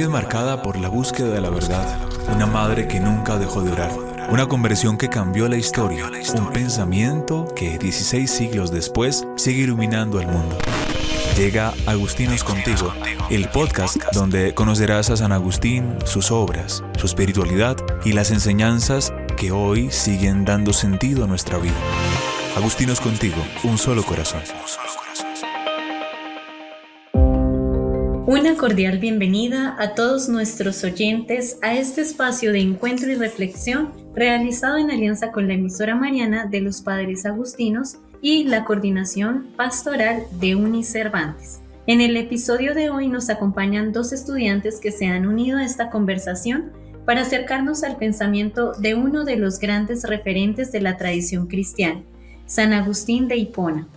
vida marcada por la búsqueda de la verdad, una madre que nunca dejó de orar, una conversión que cambió la historia, un pensamiento que 16 siglos después sigue iluminando al mundo. Llega Agustinos Contigo, el podcast donde conocerás a San Agustín, sus obras, su espiritualidad y las enseñanzas que hoy siguen dando sentido a nuestra vida. Agustinos Contigo, un solo corazón. Una cordial bienvenida a todos nuestros oyentes a este espacio de encuentro y reflexión realizado en alianza con la emisora mariana de los Padres Agustinos y la coordinación pastoral de Unicervantes. En el episodio de hoy nos acompañan dos estudiantes que se han unido a esta conversación para acercarnos al pensamiento de uno de los grandes referentes de la tradición cristiana, San Agustín de Hipona.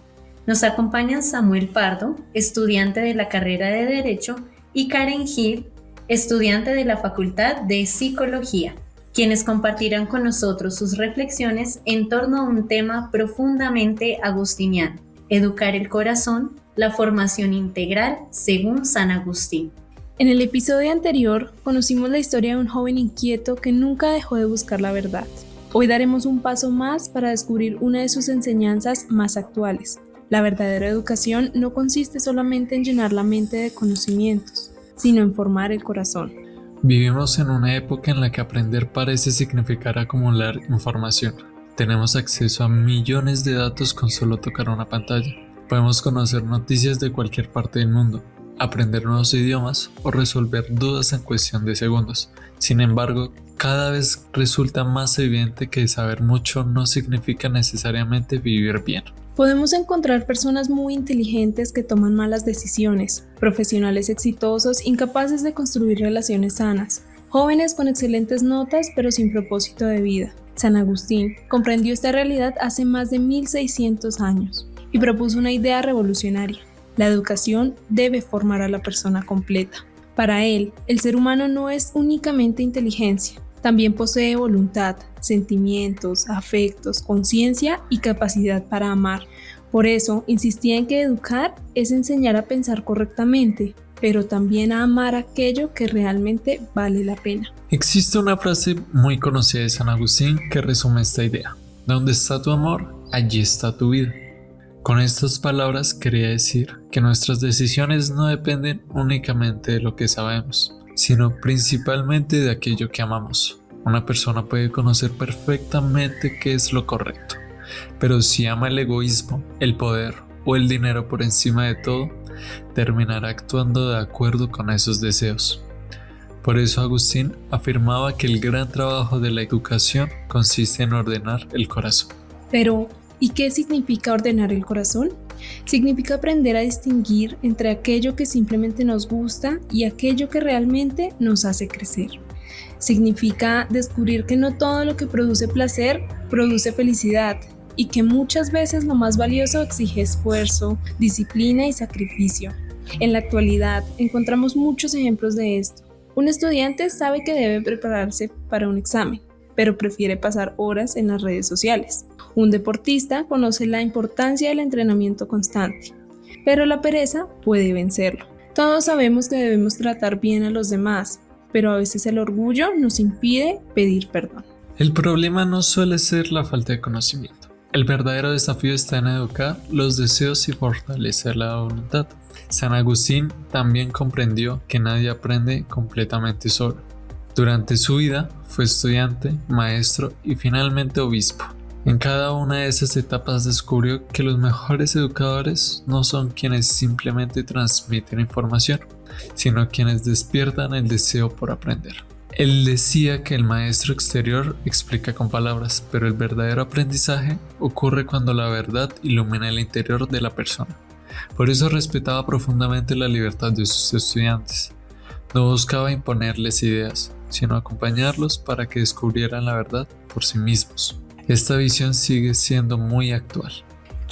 Nos acompañan Samuel Pardo, estudiante de la carrera de Derecho, y Karen Gil, estudiante de la Facultad de Psicología, quienes compartirán con nosotros sus reflexiones en torno a un tema profundamente agustiniano: educar el corazón, la formación integral según San Agustín. En el episodio anterior conocimos la historia de un joven inquieto que nunca dejó de buscar la verdad. Hoy daremos un paso más para descubrir una de sus enseñanzas más actuales. La verdadera educación no consiste solamente en llenar la mente de conocimientos, sino en formar el corazón. Vivimos en una época en la que aprender parece significar acumular información. Tenemos acceso a millones de datos con solo tocar una pantalla. Podemos conocer noticias de cualquier parte del mundo, aprender nuevos idiomas o resolver dudas en cuestión de segundos. Sin embargo, cada vez resulta más evidente que saber mucho no significa necesariamente vivir bien. Podemos encontrar personas muy inteligentes que toman malas decisiones, profesionales exitosos incapaces de construir relaciones sanas, jóvenes con excelentes notas pero sin propósito de vida. San Agustín comprendió esta realidad hace más de 1600 años y propuso una idea revolucionaria: la educación debe formar a la persona completa. Para él, el ser humano no es únicamente inteligencia, también posee voluntad, sentimientos, afectos, conciencia y capacidad para amar. Por eso, insistía en que educar es enseñar a pensar correctamente, pero también a amar aquello que realmente vale la pena. Existe una frase muy conocida de San Agustín que resume esta idea: donde está tu amor, allí está tu vida. Con estas palabras quería decir que nuestras decisiones no dependen únicamente de lo que sabemos, sino principalmente de aquello que amamos. Una persona puede conocer perfectamente qué es lo correcto, pero si ama el egoísmo, el poder o el dinero por encima de todo, terminará actuando de acuerdo con esos deseos. Por eso Agustín afirmaba que el gran trabajo de la educación consiste en ordenar el corazón. Pero, ¿y qué significa ordenar el corazón? Significa aprender a distinguir entre aquello que simplemente nos gusta y aquello que realmente nos hace crecer. Significa descubrir que no todo lo que produce placer produce felicidad y que muchas veces lo más valioso exige esfuerzo, disciplina y sacrificio. En la actualidad encontramos muchos ejemplos de esto. Un estudiante sabe que debe prepararse para un examen, pero prefiere pasar horas en las redes sociales. Un deportista conoce la importancia del entrenamiento constante, pero la pereza puede vencerlo. Todos sabemos que debemos tratar bien a los demás, pero a veces el orgullo nos impide pedir perdón. El problema no suele ser la falta de conocimiento. El verdadero desafío está en educar los deseos y fortalecer la voluntad. San Agustín también comprendió que nadie aprende completamente solo. Durante su vida fue estudiante, maestro y finalmente obispo. En cada una de esas etapas descubrió que los mejores educadores no son quienes simplemente transmiten información, sino quienes despiertan el deseo por aprender. Él decía que el maestro exterior explica con palabras, pero el verdadero aprendizaje ocurre cuando la verdad ilumina el interior de la persona. Por eso respetaba profundamente la libertad de sus estudiantes. No buscaba imponerles ideas, sino acompañarlos para que descubrieran la verdad por sí mismos. Esta visión sigue siendo muy actual.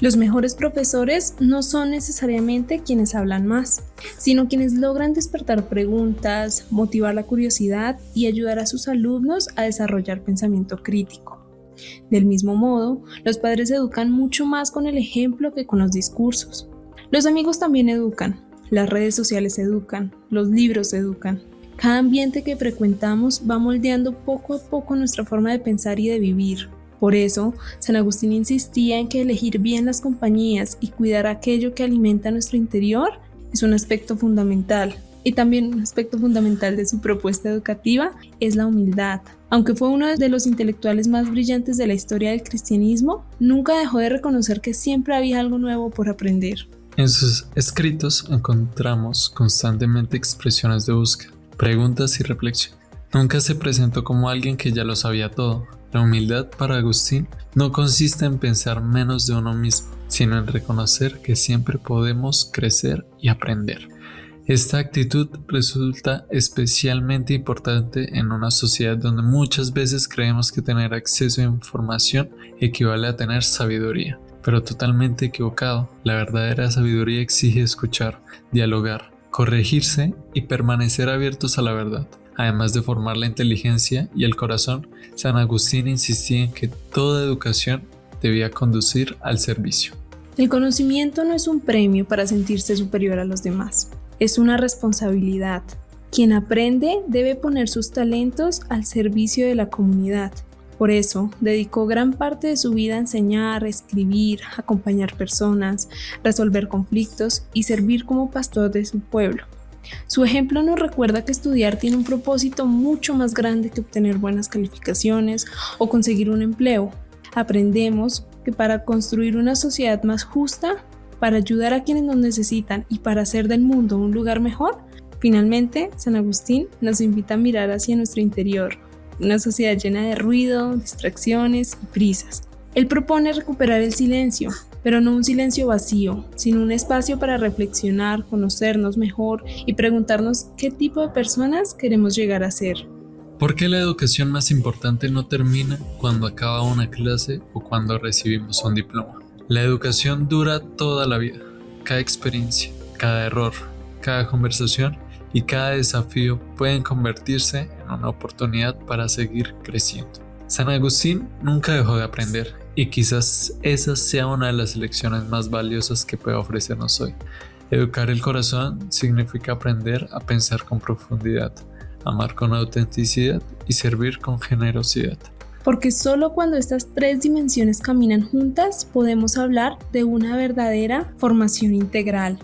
Los mejores profesores no son necesariamente quienes hablan más, sino quienes logran despertar preguntas, motivar la curiosidad y ayudar a sus alumnos a desarrollar pensamiento crítico. Del mismo modo, los padres educan mucho más con el ejemplo que con los discursos. Los amigos también educan, las redes sociales educan, los libros educan. Cada ambiente que frecuentamos va moldeando poco a poco nuestra forma de pensar y de vivir. Por eso, San Agustín insistía en que elegir bien las compañías y cuidar aquello que alimenta nuestro interior es un aspecto fundamental. Y también un aspecto fundamental de su propuesta educativa es la humildad. Aunque fue uno de los intelectuales más brillantes de la historia del cristianismo, nunca dejó de reconocer que siempre había algo nuevo por aprender. En sus escritos encontramos constantemente expresiones de búsqueda, preguntas y reflexión. Nunca se presentó como alguien que ya lo sabía todo. La humildad para Agustín no consiste en pensar menos de uno mismo, sino en reconocer que siempre podemos crecer y aprender. Esta actitud resulta especialmente importante en una sociedad donde muchas veces creemos que tener acceso a información equivale a tener sabiduría, pero totalmente equivocado. La verdadera sabiduría exige escuchar, dialogar, corregirse y permanecer abiertos a la verdad. Además de formar la inteligencia y el corazón, San Agustín insistía en que toda educación debía conducir al servicio. El conocimiento no es un premio para sentirse superior a los demás, es una responsabilidad. Quien aprende debe poner sus talentos al servicio de la comunidad. Por eso, dedicó gran parte de su vida a enseñar, escribir, acompañar personas, resolver conflictos y servir como pastor de su pueblo. Su ejemplo nos recuerda que estudiar tiene un propósito mucho más grande que obtener buenas calificaciones o conseguir un empleo. Aprendemos que para construir una sociedad más justa, para ayudar a quienes nos necesitan y para hacer del mundo un lugar mejor, finalmente San Agustín nos invita a mirar hacia nuestro interior, una sociedad llena de ruido, distracciones y prisas. Él propone recuperar el silencio, pero no un silencio vacío, sino un espacio para reflexionar, conocernos mejor y preguntarnos qué tipo de personas queremos llegar a ser. ¿Por qué la educación más importante no termina cuando acaba una clase o cuando recibimos un diploma? La educación dura toda la vida. Cada experiencia, cada error, cada conversación y cada desafío pueden convertirse en una oportunidad para seguir creciendo. San Agustín nunca dejó de aprender y quizás esa sea una de las lecciones más valiosas que puede ofrecernos hoy. Educar el corazón significa aprender a pensar con profundidad, amar con autenticidad y servir con generosidad. Porque solo cuando estas tres dimensiones caminan juntas podemos hablar de una verdadera formación integral.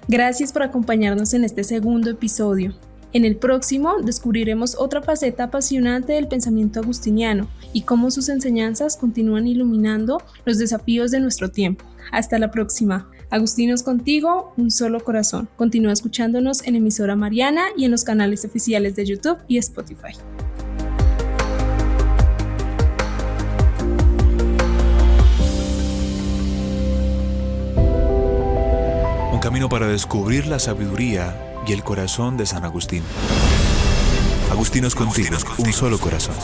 Gracias por acompañarnos en este segundo episodio. En el próximo descubriremos otra faceta apasionante del pensamiento agustiniano y cómo sus enseñanzas continúan iluminando los desafíos de nuestro tiempo. Hasta la próxima. Agustinos contigo, un solo corazón. Continúa escuchándonos en Emisora Mariana y en los canales oficiales de YouTube y Spotify. Un camino para descubrir la sabiduría y el corazón de San Agustín. Agustinos contigo, un solo corazón.